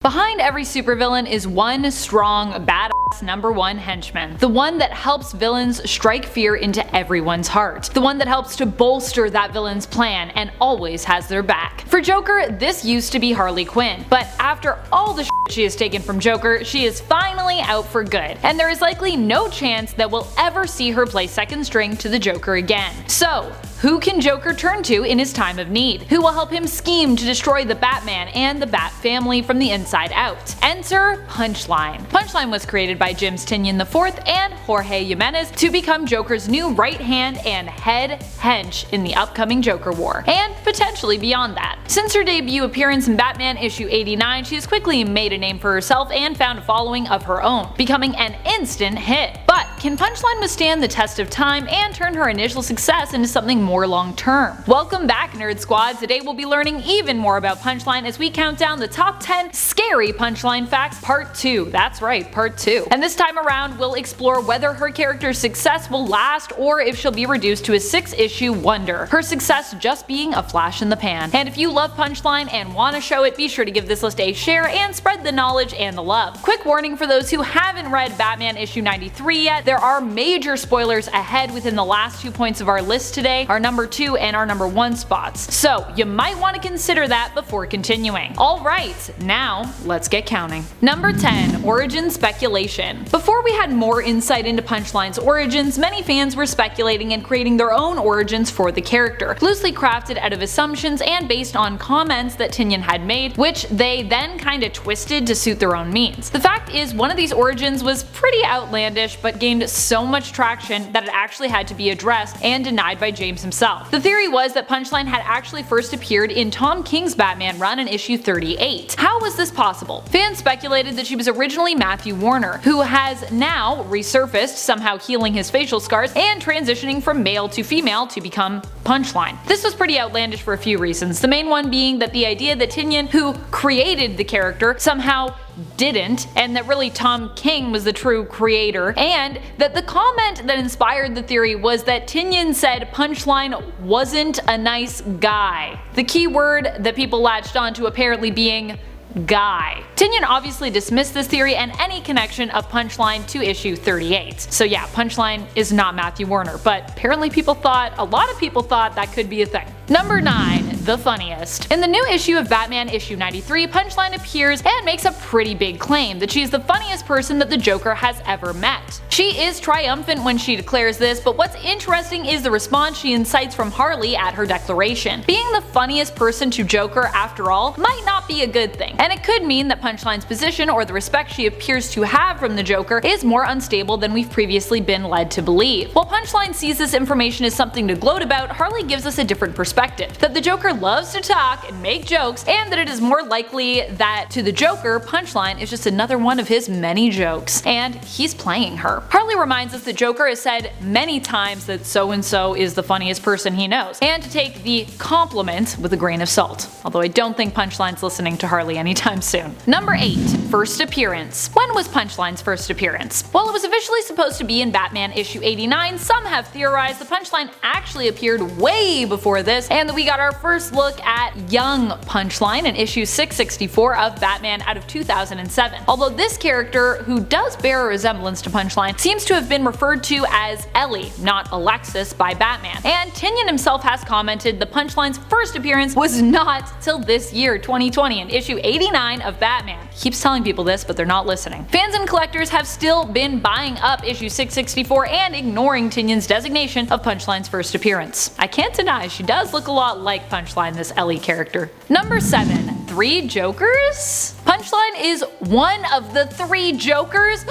Behind every supervillain is one strong, badass number one henchman. The one that helps villains strike fear into everyone's heart. The one that helps to bolster that villain's plan and always has their back. For Joker, this used to be Harley Quinn, but after all the shit she has taken from Joker, she is finally out for good, and there is likely no chance that we'll ever see her play second string to the Joker again. So, who can Joker turn to in his time of need? Who will help him scheme to destroy the Batman and the Bat family from the inside out? Enter Punchline. Punchline was created by James Tynion IV and Jorge Jimenez to become Joker's new right hand and head hench in the upcoming Joker War, and potentially beyond that. Since her debut appearance in Batman issue 89, she has quickly made a name for herself and found a following of her own, becoming an instant hit. But can Punchline withstand the test of time and turn her initial success into something more long-term? Welcome back, Nerd Squad. Today we'll be learning even more about Punchline as we count down the top 10 Scary Punchline Facts Part 2. That's right, Part 2. And this time around we'll explore whether her character's success will last or if she'll be reduced to a 6-issue wonder, her success just being a flash in the pan. And if you love Punchline and want to show it, be sure to give this list a share and spread the knowledge and the love. Quick warning for those who haven't read Batman issue 93 yet, there are major spoilers ahead within the last 2 points of our list today, our number 2 and our number 1 spots, so you might want to consider that before continuing. Alright, now let's get counting. Number 10. Origin Speculation. Before we had more insight into Punchline's origins, many fans were speculating and creating their own origins for the character, loosely crafted out of assumptions and based on comments that Tynion had made, which they then kinda twisted to suit their own means. The fact is, one of these origins was pretty outlandish but gained so much traction that it actually had to be addressed and denied by James himself. The theory was that Punchline had actually first appeared in Tom King's Batman run in issue 38. How was this possible? Fans speculated that she was originally Matthew Warner, who has now resurfaced, somehow healing his facial scars and transitioning from male to female to become Punchline. This was pretty outlandish for a few reasons, the main one being that the idea that Tynion, who created the character, somehow didn't, and that really Tom King was the true creator, and that the comment that inspired the theory was that Tynion said Punchline wasn't a nice guy. The key word that people latched onto apparently being guy. Tynion obviously dismissed this theory and any connection of Punchline to issue 38. So yeah, Punchline is not Matthew Warner, but apparently a lot of people thought that could be a thing. Number 9. The funniest. In the new issue of Batman issue 93, Punchline appears and makes a pretty big claim that she is the funniest person that the Joker has ever met. She is triumphant when she declares this, but what's interesting is the response she incites from Harley at her declaration. Being the funniest person to Joker, after all, might not be a good thing, and it could mean that Punchline's position or the respect she appears to have from the Joker is more unstable than we've previously been led to believe. While Punchline sees this information as something to gloat about, Harley gives us a different perspective, that the Joker loves to talk and make jokes, and that it is more likely that to the Joker, Punchline is just another one of his many jokes, and he's playing her. Harley reminds us that Joker has said many times that so-and-so is the funniest person he knows, and to take the compliment with a grain of salt, although I don't think Punchline's listening to Harley anytime soon. Number 8. First appearance. When was Punchline's first appearance? While it was officially supposed to be in Batman issue 89, some have theorized the Punchline actually appeared way before this, and that we got our first look at young Punchline in issue 664 of Batman out of 2007. Although this character, who does bear a resemblance to Punchline, seems to have been referred to as Ellie, not Alexis, by Batman. And Tynion himself has commented the Punchline's first appearance was not till this year, 2020, in issue 89 of Batman. He keeps telling people this, but they're not listening. Fans and collectors have still been buying up issue 664 and ignoring Tynion's designation of Punchline's first appearance. I can't deny she does look a lot like Punchline, this Ellie character. Number 7. 3 Jokers? Punchline is one of the 3 Jokers?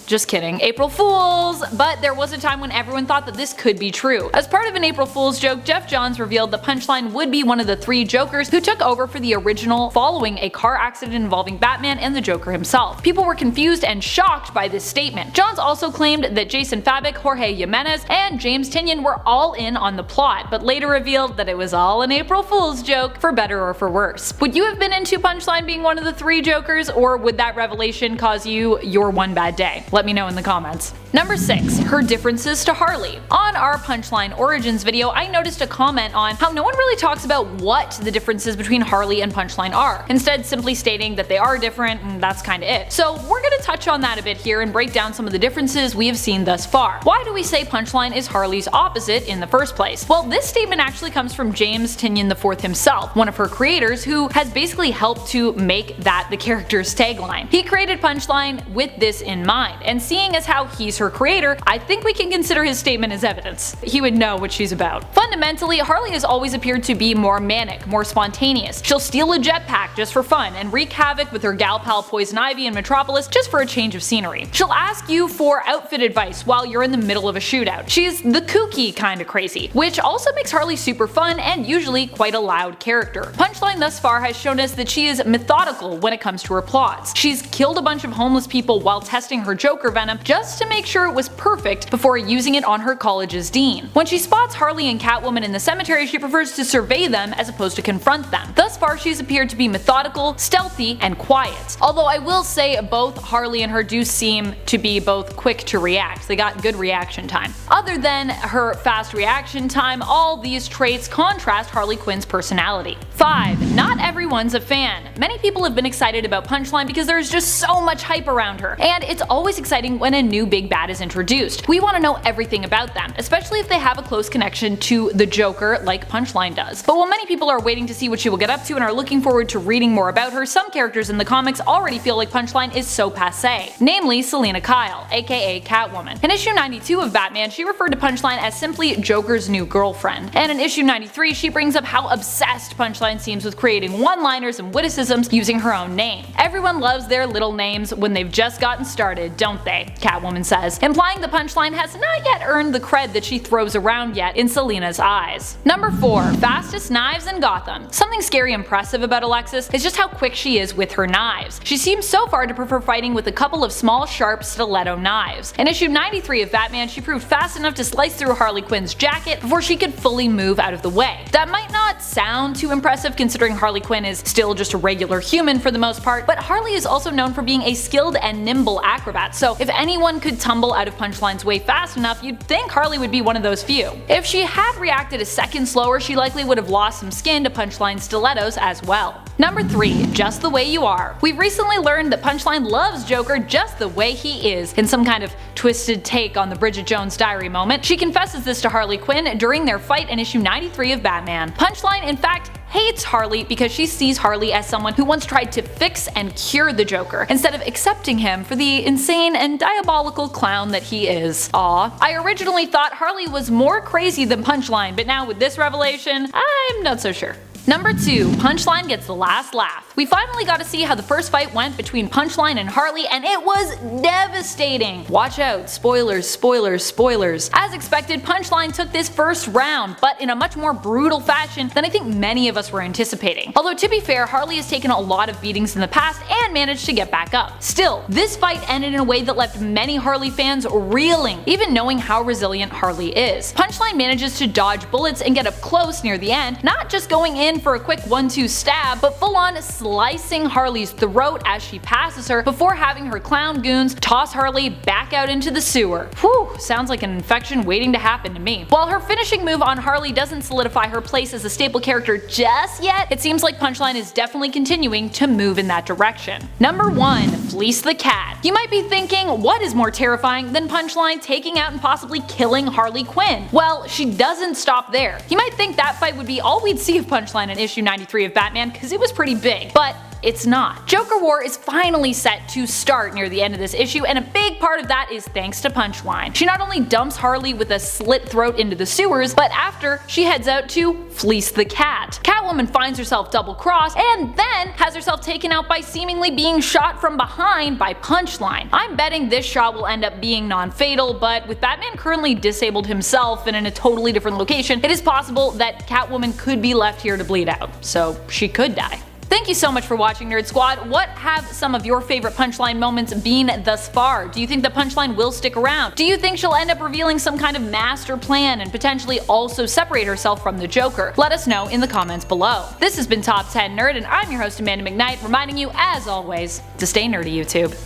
Just kidding, April Fools! But there was a time when everyone thought that this could be true. As part of an April Fool's joke, Jeff Johns revealed that Punchline would be one of the 3 Jokers who took over for the original following a car accident involving Batman and the Joker himself. People were confused and shocked by this statement. Johns also claimed that Jason Fabok, Jorge Jimenez, and James Tynion were all in on the plot, but later revealed that it was all an April Fool's joke, for better or for worse. Would you have been into Punchline being one of the 3 Jokers, or would that revelation cause you your one bad day? Let me know in the comments. Number 6. Her differences to Harley. On our Punchline Origins video, I noticed a comment on how no one really talks about what the differences between Harley and Punchline are, instead simply stating that they are different and that's kinda it. So we're gonna touch on that a bit here and break down some of the differences we have seen thus far. Why do we say Punchline is Harley's opposite in the first place? Well, this statement actually comes from James Tynion IV himself, one of her creators who has basically helped to make that the character's tagline. He created Punchline with this in mind, and seeing as how he's her creator, I think we can consider his statement as evidence. He would know what she's about. Fundamentally, Harley has always appeared to be more manic, more spontaneous. She'll steal a jetpack just for fun and wreak havoc with her gal pal Poison Ivy in Metropolis just for a change of scenery. She'll ask you for outfit advice while you're in the middle of a shootout. She's the kooky kind of crazy, which also makes Harley super fun and usually quite a loud character. Punchline thus far has shown us that she is methodical when it comes to her plots. She's killed a bunch of homeless people while testing her Joker venom just to make sure it was perfect before using it on her college's dean. When she spots Harley and Catwoman in the cemetery, she prefers to survey them as opposed to confront them. Thus far, she's appeared to be methodical, stealthy, and quiet. Although I will say both Harley and her do seem to be both quick to react. They got good reaction time. Other than her fast reaction time, all these traits contrast Harley Quinn's personality. 5. Not everyone's a fan. Many people have been excited about Punchline because there's just so much hype around her, and it's always exciting when a new big bad is introduced. We want to know everything about them, especially if they have a close connection to the Joker like Punchline does. But while many people are waiting to see what she will get up to and are looking forward to reading more about her, some characters in the comics already feel like Punchline is so passé, namely Selina Kyle, aka Catwoman. In issue 92 of Batman, she referred to Punchline as simply Joker's new girlfriend, and in issue 93 she brings up how obsessed Punchline seems with creating one-liners and witticisms using her own name. Everyone loves their little names when they've just gotten started, don't they? Catwoman says, implying the Punchline has not yet earned the cred that she throws around yet in Selina's eyes. Number 4. Fastest knives in Gotham. Something scary impressive about Alexis is just how quick she is with her knives. She seems so far to prefer fighting with a couple of small, sharp stiletto knives. In issue 93 of Batman, she proved fast enough to slice through Harley Quinn's jacket before she could fully move out of the way. That might not sound too impressive considering Harley Quinn is still just a regular human for the most part, but Harley is also known for being a skilled and nimble acrobat, so if anyone could tumble out of Punchline's way fast enough, you'd think Harley would be one of those few. If she had reacted a second slower, she likely would have lost some skin to Punchline's stilettos as well. Number 3. Just the way you are. We've recently learned that Punchline loves Joker just the way he is, in some kind of twisted take on the Bridget Jones' Diary moment. She confesses this to Harley Quinn during their fight in issue 93 of Batman. Punchline, in fact, hates Harley because she sees Harley as someone who once tried to fix and cure the Joker, instead of accepting him for the insane and diabolical clown that he is. Aw. I originally thought Harley was more crazy than Punchline, but now with this revelation, I'm not so sure. Number 2. Punchline gets the last laugh. We finally got to see how the first fight went between Punchline and Harley, and it was devastating. Watch out, spoilers, spoilers, spoilers. As expected, Punchline took this first round, but in a much more brutal fashion than I think many of us were anticipating. Although to be fair, Harley has taken a lot of beatings in the past and managed to get back up. Still, this fight ended in a way that left many Harley fans reeling, even knowing how resilient Harley is. Punchline manages to dodge bullets and get up close near the end, not just going in for a quick 1-2 stab, but full on slicing Harley's throat as she passes her before having her clown goons toss Harley back out into the sewer. Whew, sounds like an infection waiting to happen to me. While her finishing move on Harley doesn't solidify her place as a staple character just yet, it seems like Punchline is definitely continuing to move in that direction. Number 1. Fleece the Cat. You might be thinking, what is more terrifying than Punchline taking out and possibly killing Harley Quinn? Well, she doesn't stop there. You might think that fight would be all we'd see of Punchline in issue 93 of Batman because it was pretty big, but it's not. Joker War is finally set to start near the end of this issue, and a big part of that is thanks to Punchline. She not only dumps Harley with a slit throat into the sewers, but after, she heads out to fleece the cat. Catwoman finds herself double-crossed, and then has herself taken out by seemingly being shot from behind by Punchline. I'm betting this shot will end up being non-fatal, but with Batman currently disabled himself and in a totally different location, it is possible that Catwoman could be left here to bleed out, so she could die. Thank you so much for watching, Nerd Squad. What have some of your favorite Punchline moments been thus far? Do you think the Punchline will stick around? Do you think she'll end up revealing some kind of master plan and potentially also separate herself from the Joker? Let us know in the comments below. This has been Top 10 Nerd, and I'm your host Amanda McKnight, reminding you, as always, to stay nerdy, YouTube.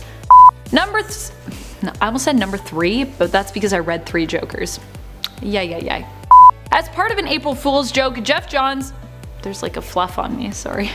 No, I almost said number 3, but that's because I read 3 Jokers. Yay. As part of an April Fool's joke, Jeff Johns— there's like a fluff on me, sorry.